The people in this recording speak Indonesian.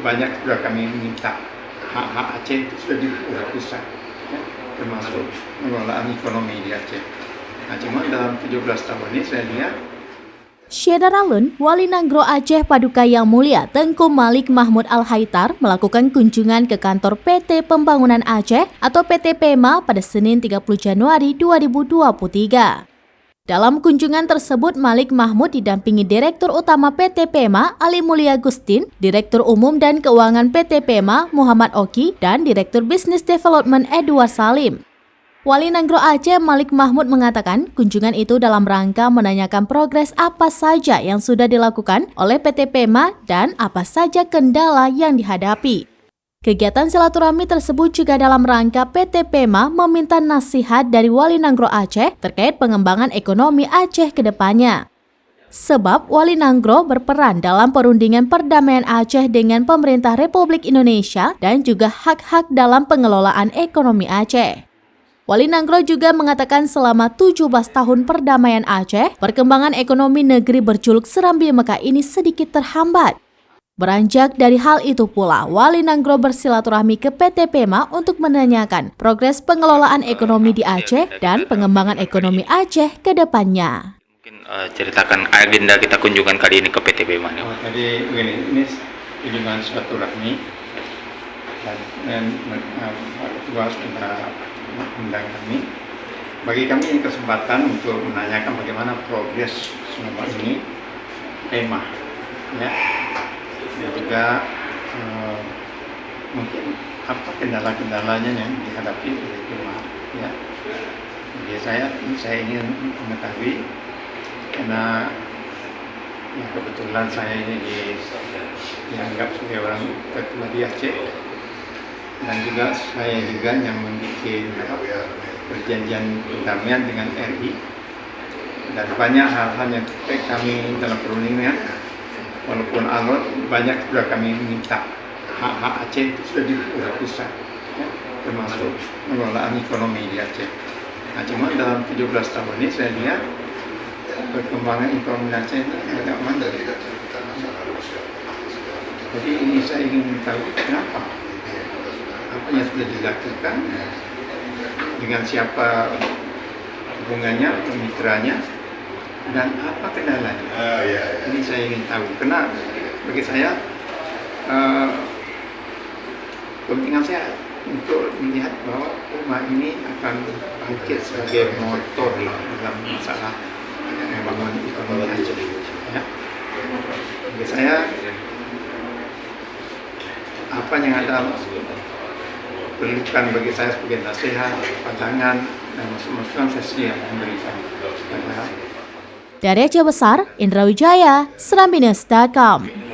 banyak sudah kami minta hak-hak Aceh itu sudah dihapuskan, ya, termasuk pengelolaan ekonomi di Aceh. Nah, cuma dalam 17 tahun ini saya lihat Syedar Alun, Wali Nanggro Aceh Paduka Yang Mulia Tengku Malik Mahmud Al-Haitar melakukan kunjungan ke kantor PT Pembangunan Aceh atau PT PEMA pada Senin 30 Januari 2023. Dalam kunjungan tersebut, Malik Mahmud didampingi Direktur Utama PT PEMA Ali Mulia Gustin, Direktur Umum dan Keuangan PT PEMA Muhammad Oki, dan Direktur Business Development Edward Salim. Wali Nanggro Aceh Malik Mahmud mengatakan kunjungan itu dalam rangka menanyakan progres apa saja yang sudah dilakukan oleh PT PEMA dan apa saja kendala yang dihadapi. Kegiatan silaturahmi tersebut juga dalam rangka PT PEMA meminta nasihat dari Wali Nanggro Aceh terkait pengembangan ekonomi Aceh ke depannya. Sebab Wali Nanggro berperan dalam perundingan perdamaian Aceh dengan pemerintah Republik Indonesia dan juga hak-hak dalam pengelolaan ekonomi Aceh. Wali Nanggro juga mengatakan selama 17 tahun perdamaian Aceh, perkembangan ekonomi negeri berjuluk Serambi Mekah ini sedikit terhambat. Beranjak dari hal itu pula, Wali Nanggro bersilaturahmi ke PT PEMA untuk menanyakan progres pengelolaan ekonomi di Aceh dan pengembangan ekonomi Aceh ke depannya. Mungkin ceritakan agenda kita kunjungan kali ini ke PT PEMA. Jadi ini kunjungan silaturahmi dan Ketua sudah undang kami. Bagi kami ini kesempatan untuk menanyakan bagaimana progres selama ini PEMA, ya, dan juga mungkin apa kendala-kendalanya yang dihadapi oleh PEMA, ya. Jadi saya ingin mengetahui karena ya, kebetulan saya ini dianggap sebagai orang tertua di Aceh. Dan juga saya juga yang membuat perjanjian perdamaian dengan RI, dan banyak hal-hal yang kami dalam perundingan, walaupun alot banyak sudah kami minta hak-hak Aceh itu sudah dihapuskan, ya, termasuk pengelolaan ekonomi di Aceh. Nah, cuma dalam 17 tahun ini saya lihat perkembangan ekonomi Aceh ini agak mandek. Jadi ini saya ingin tahu kenapa. Apa yang sudah dilakukan, dengan siapa hubungannya, mitranya, dan apa kendalanya. Ini saya ingin tahu. Karena bagi saya, kepentingan saya untuk melihat bahwa rumah ini akan bangkit sebagai motor dalam masalah membangun ekonomi Aceh. Ya. Bagi saya, apa yang ada perlukan bagi saya sebagai nasihat, pandangan, dan masukan saya siap memberikan. Dari Aceh Besar, Indra Wijaya, serambinews.com.